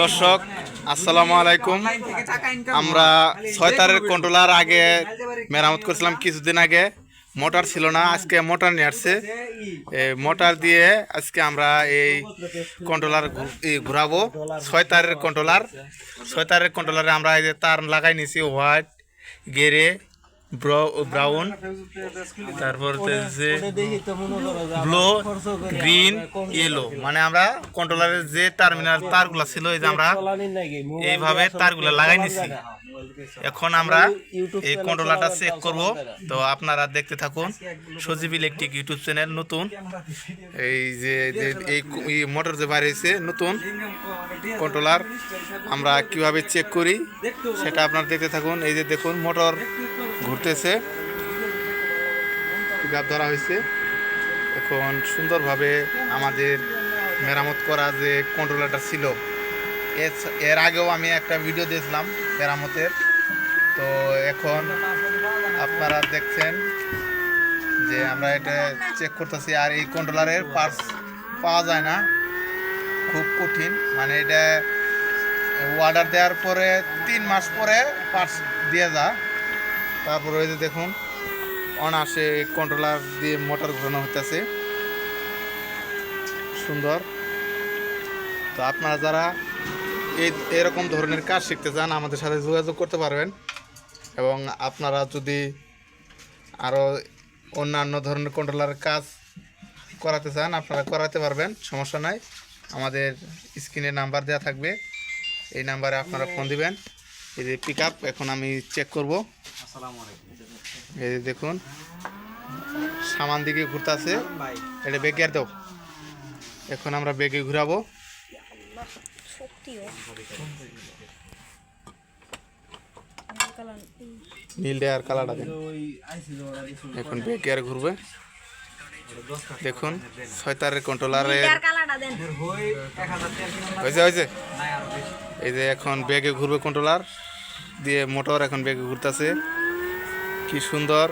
দর্শক আসসালামু আলাইকুম। আমরা 6 তারের কন্ট্রোলার আগে মেরামত করছিলাম কিছুদিন আগে। মোটর ছিল না, আজকে মোটর নিয়ে আসছে। মোটর দিয়ে আজকে আমরা এই কন্ট্রোলার ঘুরাবো। 6 তারের কন্ট্রোলার, 6 তারের কন্ট্রোলারে আমরা এই যে তার লাগাই নিছি হোয়াইট, গ্রে, ব্রাউন, তারপর ব্লু, গ্রিন, ইয়েলো। মানে আমরা কন্ট্রোলারের যে টার্মিনাল তারগুলা ছিল এই যে আমরা এইভাবে তারগুলা লাগাই নিছি। এখন আমরা এই কন্ট্রোলারটা চেক করব। তো আপনারা দেখতে থাকুন। সজীব ইলেকট্রিক ইউটিউব চ্যানেল নতুন। এই যে এই মোটর যে বাইরেছে নতুন কন্ট্রোলার আমরা কিভাবে চেক করি সেটা আপনারা দেখতে থাকুন। এই যে দেখুন মোটর ঘুরতেছে, পিকআপ ধরা হয়েছে। এখন সুন্দরভাবে আমাদের মেরামত করা যে কন্ট্রোলারটা ছিল, এর আগেও আমি একটা ভিডিও দিয়েছিলাম মেরামতের। তো এখন আপনারা দেখছেন যে আমরা এটা চেক করতেছি। আর এই কন্ট্রোলারের পার্টস পাওয়া যায় না, খুব কঠিন। মানে এটা অর্ডার দেওয়ার পরে 3 মাস পরে পার্টস দিয়ে যায়। তারপরে ওই যে দেখুন অনায়াসে কন্ট্রোলার দিয়ে মোটর ঘোরানো হতেছে সুন্দর। তো আপনারা যারা এরকম ধরনের কাজ শিখতে চান আমাদের সাথে যোগাযোগ করতে পারবেন। এবং আপনারা যদি আরও অন্যান্য ধরনের কন্ট্রোলারের কাজ করাতে চান আপনারা করাতে পারবেন, সমস্যা নাই। আমাদের স্ক্রিনে নাম্বার দেওয়া থাকবে, এই নাম্বারে আপনারা ফোন দিবেন। এই যে পিকআপ এখন আমি চেক করব। এই যে দেখুন সামান দিকে ঘুরতেছে, এটা বেগে আর দাও। এখন আমরা বেগে ঘুরাবো। নীল আর কালারটা দেন। এখন বেগে আর ঘুরবে। দেখুন 6 তারের কন্ট্রোলারের হয়েছে। এই যে এখন বেগে ঘুরবে কন্ট্রোলার দিয়ে মোটর, এখন বেগে ঘুরতেছে কি সুন্দর।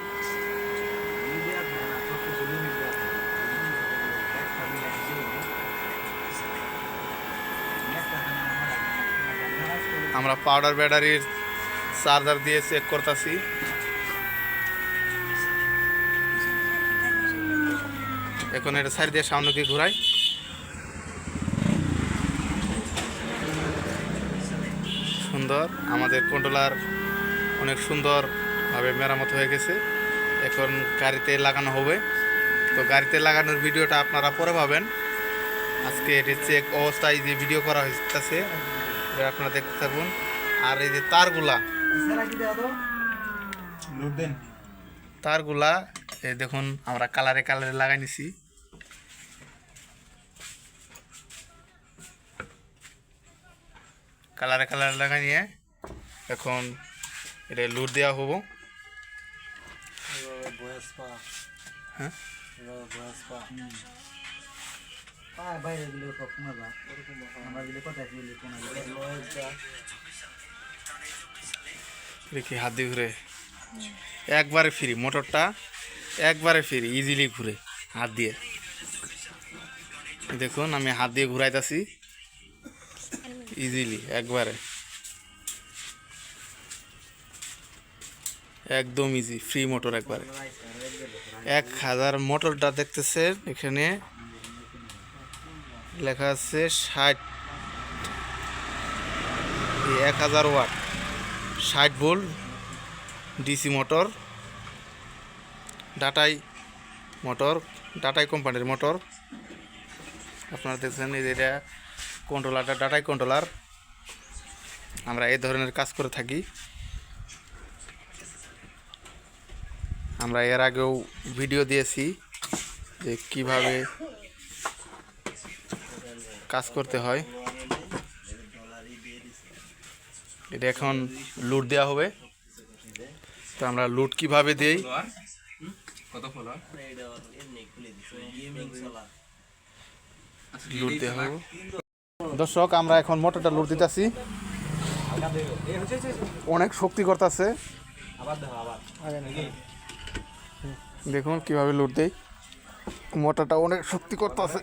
আমরা পাউডার ব্যাটারির চার্জার দিয়ে চেক করতেছি। এখন এটা সাইড দিয়ে সামনে দিয়ে ঘুরাই। সুন্দর, আমাদের কন্ট্রোলার অনেক সুন্দরভাবে মেরামত হয়ে গেছে। এখন গাড়িতে লাগানো হবে। তো গাড়িতে লাগানোর ভিডিওটা আপনারা পরে পাবেন। আজকে এটি চেক অবস্থায় যে ভিডিও করা হয়েছে আপনারা দেখতে থাকুন। আর এই যে তারগুলা এই দেখুন আমরা কালারে লাগাই নিছি। কালারে লাগাই নিয়ে এখন এটা লুট দেওয়া হবো। হ্যাঁ দেখি হাত দিয়ে ঘুরে একবারে ফ্রি, মোটরটা একবারে ফ্রি, ইজিলি ঘুরে হাত দিয়ে। দেখুন আমি হাত দিয়ে ঘুরাইতেছি ইজিলি, একবারে একদম ইজি, ফ্রি মোটর একবারে। 1000 মোটরটা দেখতেছেন এখানে লেখা আছে 1000 ওয়াট, 60 ভোল্ট ডিসি মোটর, ডাটাই কোম্পানির মোটর। আপনারা দেখছেন এই যে এটা কন্ট্রোলারটা ডাটাই কন্ট্রোলার। আমরা এই ধরনের কাজ করে থাকি। আমরা এর আগেও ভিডিও দিয়েছি যে কিভাবে কাজ করতে হয়। এটা এখন লুট দেওয়া হবে। তো আমরা লুট কিভাবে দেই লুট দেওয়া হবে। দর্শক আমরা এখন মোটরটা লুট দিতেছি, অনেক শক্তি করতেছে। দেখুন কিভাবে লুট দেই, মোটরটা অনেক শক্তি করতেছে।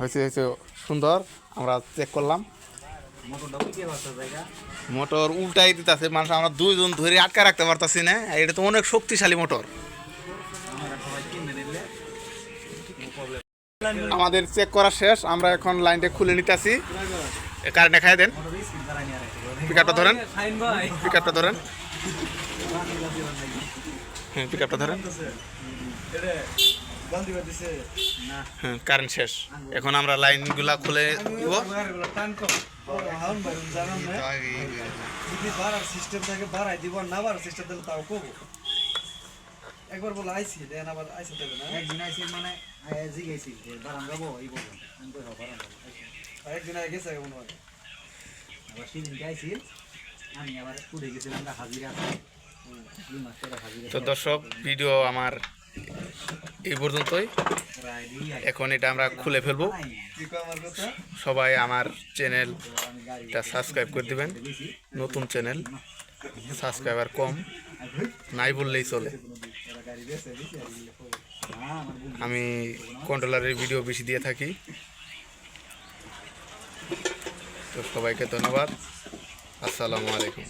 হয়েছে হয়েছে সুন্দর। আমরা চেক করলাম মোটর উল্টাই দিতেছে মানুষ, আমরা দুইজন ধরে আটকা রাখতে পারতাছি না, এটা তো অনেক শক্তিশালী মোটর। আমাদের চেক করা শেষ, আমরা এখন লাইনটা খুলে নিতেছি। কারেন্ট দেখাই দেন, পিকআপটা ধরেন, পিকআপটা ধরেন, হ্যাঁ পিকআপটা ধরেন। হ্যাঁ কারেন্ট শেষ, এখন আমরা লাইনগুলা খুলে দিব। একবার বলে আইছি দেন আবার আইছে দেবে না, একদিন আইছি মানে জিগাইছি যে বারাম যাবো এই বলবো আমি কই বারাম যাবো, একদিন আগে গেছে মনে হয়। আবার সেদিন আইছি আমি আবার উঠে গেছিলাম হাজিরা আছে। তো দর্শক ভিডিও আমার এই পর্যন্তই, এখন এটা আমরা খুলে ফেলবো। সবাই আমার চ্যানেলটা সাবস্ক্রাইব করে দিবেন, নতুন চ্যানেল, সাবস্ক্রাইবার কম, নাই বললেই চলে। আমি কন্ট্রোলারের ভিডিও বেশি দিয়ে থাকি। তো সবাইকে ধন্যবাদ, আসসালামু আলাইকুম।